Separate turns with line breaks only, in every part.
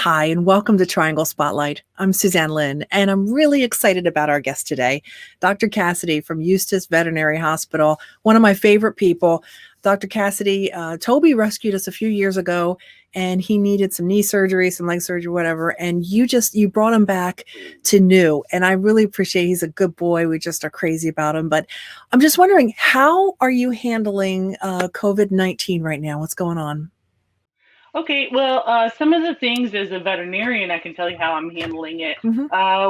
Hi, and welcome to Triangle Spotlight. I'm Suzanne Lynn, and I'm really excited about our guest today, Dr. Cassidy from Eustis Veterinary Hospital, one of my favorite people. Dr. Cassidy, Toby rescued us a few years ago, and he needed some knee surgery, some leg surgery, whatever, and you brought him back to new, and I really appreciate he's a good boy. We just are crazy about him, but I'm just wondering, how are you handling COVID-19 right now? What's going on?
Okay, well, some of the things as a veterinarian, I can tell you how I'm handling it.
Hmm.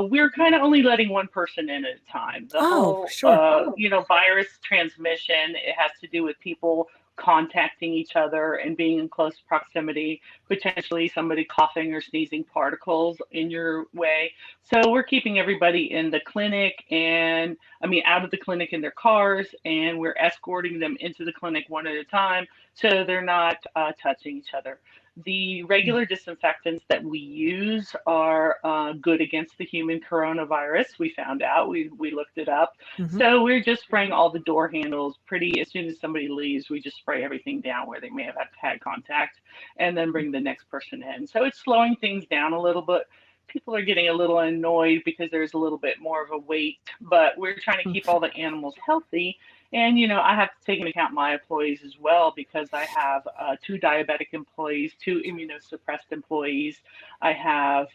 We're kind of only letting one person in at a time. The
Oh,
whole,
sure.
virus transmission, it has to do with people contacting each other and being in close proximity, potentially somebody coughing or sneezing particles in your way. So we're keeping everybody in the clinic out of the clinic in their cars, and we're escorting them into the clinic one at a time so they're not touching each other. The regular disinfectants that we use are good against the human coronavirus. We found out, we looked it up.
Hmm.
So we're just spraying all the door handles as soon as somebody leaves, we just spray everything down where they may have had contact and then bring the next person in. So it's slowing things down a little bit. People are getting a little annoyed because there's a little bit more of a wait, but we're trying to keep all the animals healthy. And, I have to take into account my employees as well because I have two diabetic employees, two immunosuppressed employees. I have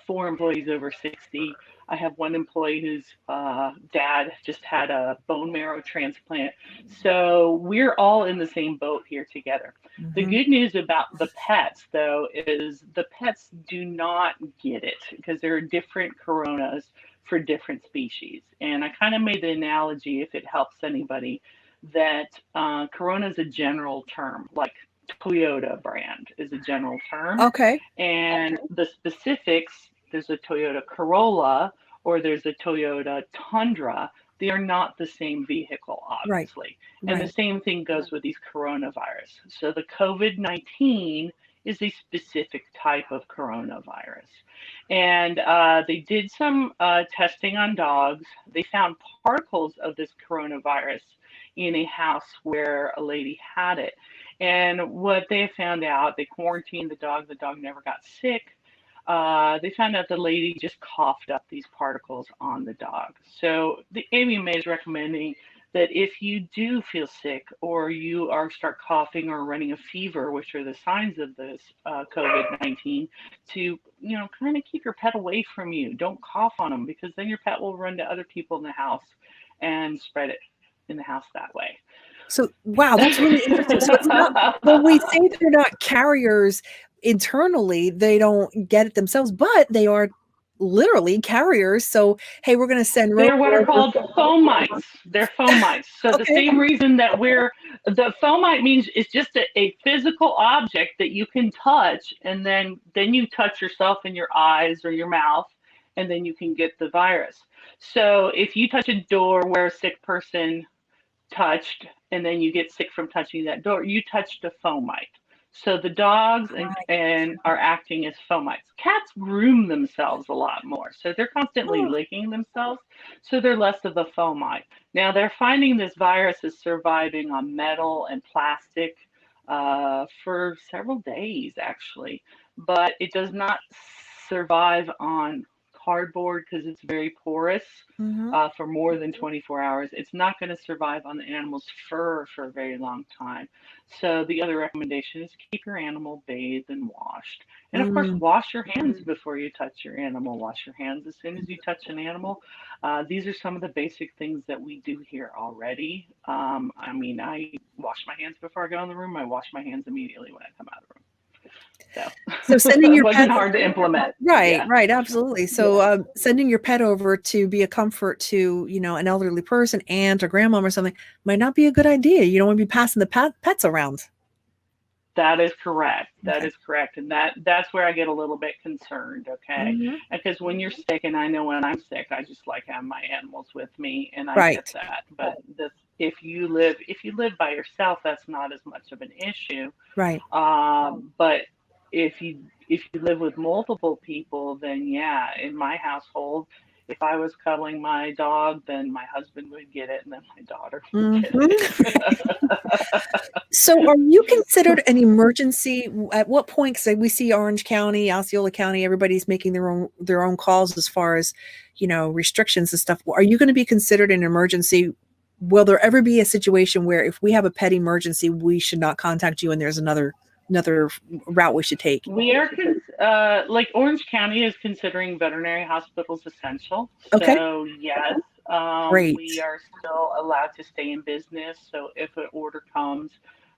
four employees over 60. I have one employee whose dad just had a bone marrow transplant. So we're all in the same boat here together. The
Hmm.
good news about the pets, though, is the pets do not get it because there are different coronas for different species. And I kind of made the analogy, if it helps anybody, that Corona is a general term, like Toyota brand is a general term.
Okay.
And the specifics, there's a Toyota Corolla or there's a Toyota Tundra. They are not the same vehicle,
Right.
obviously. And the
Right.
same thing goes with these coronavirus. So the COVID-19 is a specific type of coronavirus. And they did some testing on dogs. They found particles of this coronavirus in a house where a lady had it. And what they found out, they quarantined the dog never got sick. They found out the lady just coughed up these particles on the dog. So the AVMA is recommending that if you do feel sick or you are start coughing or running a fever, which are the signs of this COVID-19, to kind of keep your pet away from you. Don't cough on them because then your pet will run to other people in the house and spread it in the house that way.
So, wow, that's really interesting. So it's not, when we say they're not carriers internally, they don't get it themselves, but they are literally carriers. So, hey, we're going to send Rosie
They're what are
over.
called fomites. They're fomites. So the
Okay.
same reason that the fomite means it's just a physical object that you can touch, and then you touch yourself in your eyes or your mouth, and then you can get the virus. So if you touch a door where a sick person touched, and then you get sick from touching that door, you touched a fomite. So the dogs and are acting as fomites. Cats groom themselves a lot more, so they're constantly
Oh,
licking themselves, so they're less of a fomite. Now they're finding this virus is surviving on metal and plastic for several days actually, but it does not survive on cardboard because it's very porous
hmm.
for more than 24 hours. It's not going to survive on the animal's fur for a very long time. So the other recommendation is keep your animal bathed and washed. And of course,
Mm.
wash your hands before you touch your animal. Wash your hands as soon as you touch an animal. These are some of the basic things that we do here already. I wash my hands before I go in the room. I wash my hands immediately when I come out of the room.
So sending
So it
your
wasn't
pet,
hard to implement.
right,
Yeah.
right, absolutely. So sending your pet over to be a comfort to, an elderly person, aunt or grandmom or something, might not be a good idea. You don't want to be passing the pets around.
That is correct. That
Okay.
is correct. And that's where I get a little bit concerned, okay?
Hmm.
Because when you're sick, and I know when I'm sick, I just like having my animals with me, and I get
Right.
that. But this if you live by yourself, that's not as much of an issue.
Right.
But if you live with multiple people, then yeah, in my household, if I was cuddling my dog, then my husband would get it, and then my daughter would get
Mhm.
it.
So are you considered an emergency? At what point, say we see Orange County, Osceola County, everybody's making their own calls as far as, restrictions and stuff. Are you going to be considered an emergency? Will there ever be a situation where if we have a pet emergency, we should not contact you and there's another route we should take?
We are, like Orange County is considering veterinary hospitals essential.
Okay,
So yes, we
great.
are still allowed to stay in business. So if an order comes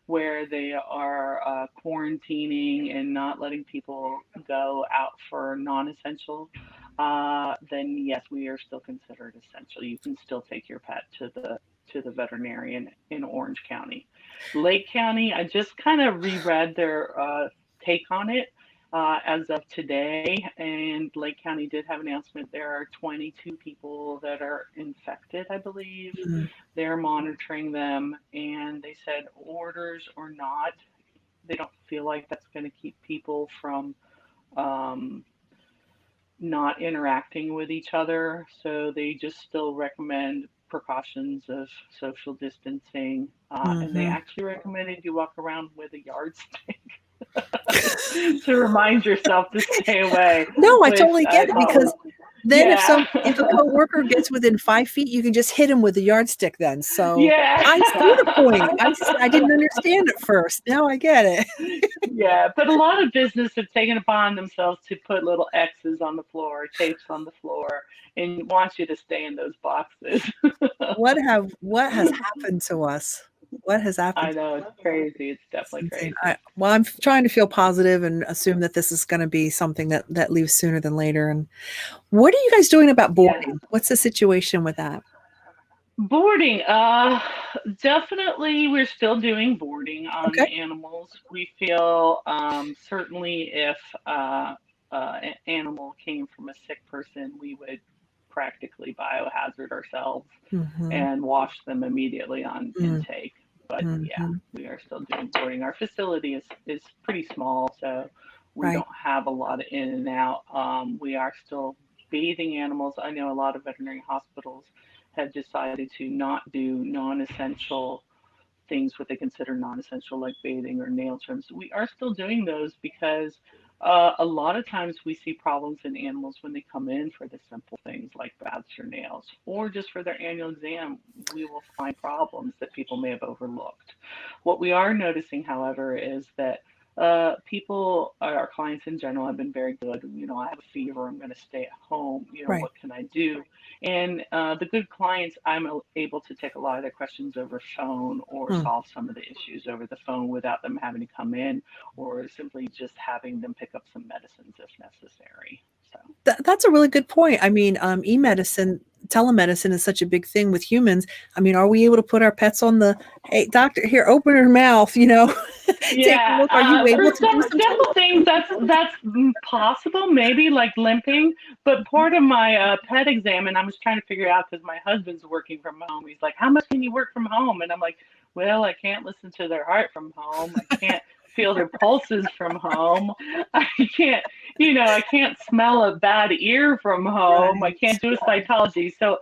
where they are quarantining and not letting people go out for non-essential, then yes, we are still considered essential. You can still take your pet to the veterinarian in Orange County. Lake County, I just kind of reread their take on it as of today. And Lake County did have an announcement. There are 22 people that are infected, I believe.
Mm,
They're monitoring them, and they said, orders or not, they don't feel like that's going to keep people from um, not interacting with each other. So they just still recommend precautions of social distancing. And they
mhm.
actually recommended you walk around with a yardstick to remind yourself to stay away,
No, I
which
totally
I
get it
thought was,
because then
yeah.
if a coworker gets within 5 feet, you can just hit him with a yardstick then. So
Yeah.
I see the point. I didn't understand at first. Now I get it.
Yeah, but a lot of business have taken upon themselves to put little X's on the floor, tapes on the floor, and want you to stay in those boxes.
What has happened to us? What has
I
happened?
know it's crazy. It's
It's
definitely
insane.
crazy.
Well, I'm trying to feel positive and assume that this is going to be something that leaves sooner than later. And what are you guys doing about
Yeah.
boarding? What's the situation with that?
Boarding, definitely we're still doing boarding on
Okay.
animals. We feel certainly if an animal came from a sick person, we would practically biohazard ourselves
Hmm.
and wash them immediately on intake. But yeah,
Mm-hmm.
we are still doing boarding. Our facility is pretty small, so we
Right.
don't have a lot of in and out. We are still bathing animals. I know a lot of veterinary hospitals have decided to not do non-essential things, what they consider non-essential, like bathing or nail trims. We are still doing those because a lot of times we see problems in animals when they come in for the simple things like baths or nails, or just for their annual exam. We will find problems that people may have overlooked. What we are noticing, however, is that people, our clients in general, have been very good. I have a fever, I'm going to stay at home.
Right.
What can I do? And the good clients, I'm able to take a lot of their questions over phone or
Mm.
solve some of the issues over the phone without them having to come in, or simply just having them pick up some medicines if necessary. So,
That's a really good point. I mean, e-medicine, telemedicine is such a big thing with humans. I mean, are we able to put our pets on the, hey, doctor, here, open her mouth, take a
yeah,
look. Are you
for
able to do
some
some
simple things, that's possible, maybe like limping. But part of my pet exam, and I was trying to figure out because my husband's working from home. He's like, "How much can you work from home?" And I'm like, "Well, I can't listen to their heart from home. I can't feel their pulses from home. I can't, I can't smell a bad ear from home. I
right?
can't do a cytology." So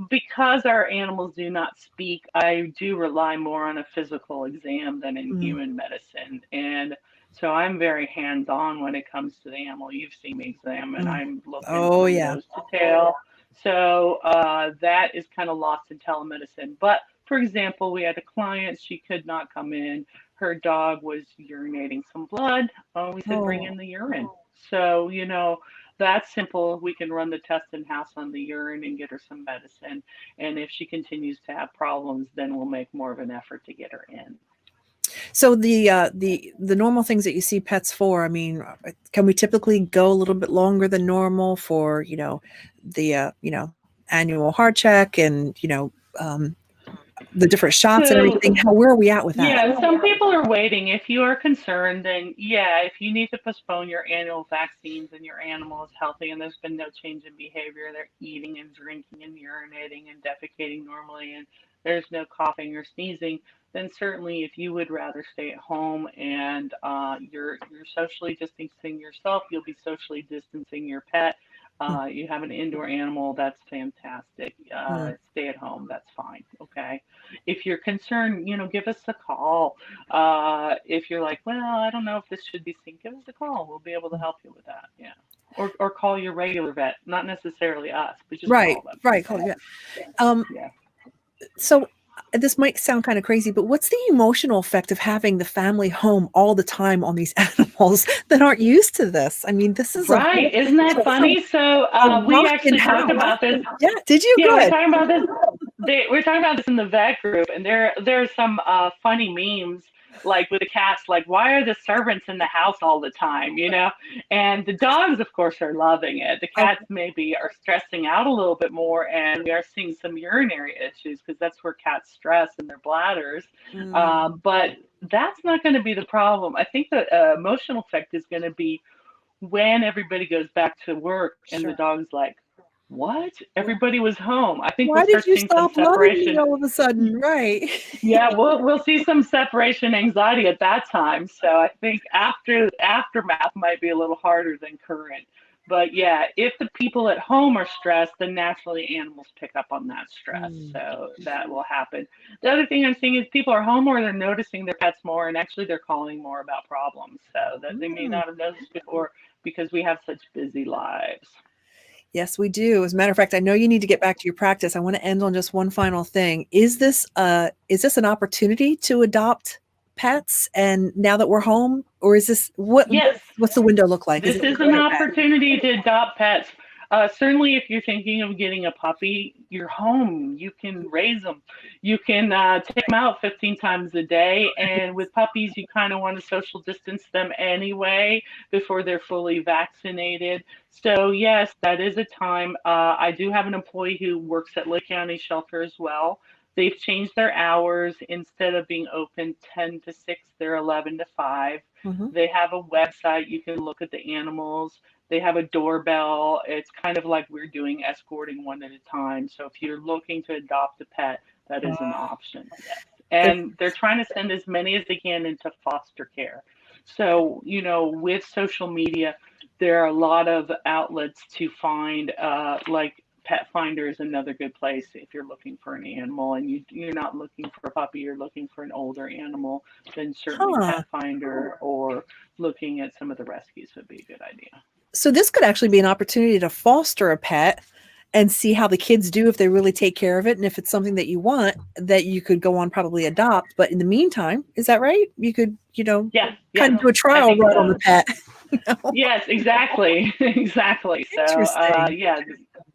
because our animals do not speak, I do rely more on a physical exam than in
Mm.
human medicine. And so I'm very hands on when it comes to the animal. You've seen me examine,
Mm.
I'm looking
Oh
from
yeah.
nose to tail. So that is kind of lost in telemedicine. But for example, we had a client, she could not come in. Her dog was urinating some blood. Oh, we said, bring
Oh.
in the urine. So, that's simple. We can run the test in house on the urine and get her some medicine. And if she continues to have problems, then we'll make more of an effort to get her in.
So the normal things that you see pets for, I mean, can we typically go a little bit longer than normal for, the annual heart check and, the different shots and
So,
everything? Where are we at with that?
yeah, some people are waiting. If you are concerned, then yeah, if you need to postpone your annual vaccines and your animal is healthy and there's been no change in behavior, they're eating and drinking and urinating and defecating normally, and there's no coughing or sneezing, then certainly if you would rather stay at home and you're socially distancing yourself, you'll be socially distancing your pet. You have an indoor animal, that's fantastic.
Mm.
Stay at home, that's fine. Okay. If you're concerned, give us a call. If you're like, well, I don't know if this should be seen, give us a call. We'll be able to help you with that. Yeah. Or call your regular vet, not necessarily us, but just
Right,
call them.
right. Cool, yeah. Um,
Yeah.
so this might sound kind of crazy, but what's the emotional effect of having the family home all the time on these animals that aren't used to this? I mean, this is a
Right. Isn't that funny? So we
rocking
actually talked
house.
about this.
Yeah, did you?
Yeah, we're
Good.
talking about this. We're talking about this in the vet group, and there's some funny memes like with the cats, like why are the servants in the house all the time, And the dogs, of course, are loving it. The cats
Okay.
maybe are stressing out a little bit more, and we are seeing some urinary issues because that's where cats stress in their bladders.
Mm,
But that's not going to be the problem. I think the emotional effect is going to be when everybody goes back to work and the
sure.
dog's like, what? Everybody was home. I think we'll
Why did
start
you
seeing some
stop loving me
separation.
all of a sudden? Right.
Yeah, we'll see some separation anxiety at that time. So I think aftermath might be a little harder than current. But yeah, if the people at home are stressed, then naturally animals pick up on that stress.
Mm.
So that will happen. The other thing I'm seeing is people are home or they're noticing their pets more and actually they're calling more about problems. So that they may
Mm.
not have noticed before because we have such busy lives.
Yes, we do. As a matter of fact, I know you need to get back to your practice. I want to end on just one final thing. Is this an opportunity to adopt pets and now that we're home? Or is this
Yes,
what's the window look like? Is
this
it
is
good
an
or bad?
opportunity to adopt pets. Certainly, if you're thinking of getting a puppy, you're home. You can raise them. You can take them out 15 times a day. And with puppies, you kind of want to social distance them anyway before they're fully vaccinated. So, yes, that is a time. I do have an employee who works at Lake County Shelter as well. They've changed their hours. Instead of being open 10 to 6, they're 11 to 5.
Mhm.
They have a website. You can look at the animals. They have a doorbell. It's kind of like we're doing escorting one at a time. So if you're looking to adopt a pet, that is an option. Yes.
This
And they're trying to send as many as they can into foster care. So, with social media, there are a lot of outlets to find, like Pet Finder is another good place if you're looking for an animal and you're not looking for a puppy, you're looking for an older animal, then certainly
huh.
Pet Finder or looking at some of the rescues would be a good idea.
So this could actually be an opportunity to foster a pet and see how the kids do if they really take care of it. And if it's something that you want, that you could go on probably adopt. But in the meantime, is that right? You could,
Yeah,
kind
yes,
of do a
I
trial
think
run on
so.
the pet. No?
Yes, exactly, exactly. So,
Interesting.
yeah,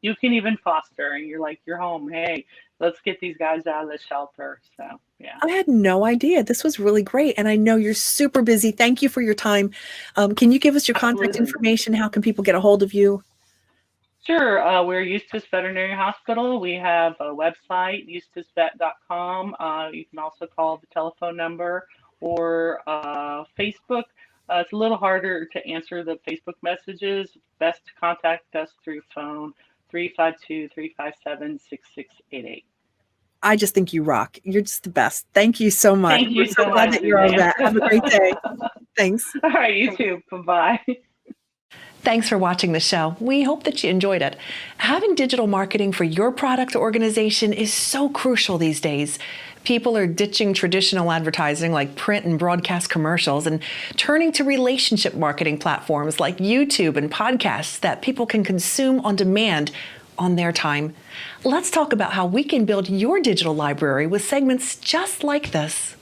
you can even foster, and you're like, you're home. Hey, let's get these guys out of the shelter. So, yeah,
I had no idea. This was really great. And I know you're super busy. Thank you for your time. Can you give us your contact
absolutely.
information? How can people get a hold of you?
Sure. We're Eustis Veterinary Hospital. We have a website, eustisvet.com. You can also call the telephone number or Facebook. It's a little harder to answer the Facebook messages. Best to contact us through phone 352-357-6688.
I just think you rock. You're just the best. Thank you so much.
Thank
We're
you
so
so
glad
much,
that you're our
Suzanne.
vet. Have a great day. Thanks.
All right, you too. Bye-bye.
Thanks for watching the show. We hope that you enjoyed it. Having digital marketing for your product or organization is so crucial these days. People are ditching traditional advertising like print and broadcast commercials and turning to relationship marketing platforms like YouTube and podcasts that people can consume on demand on their time. Let's talk about how we can build your digital library with segments just like this.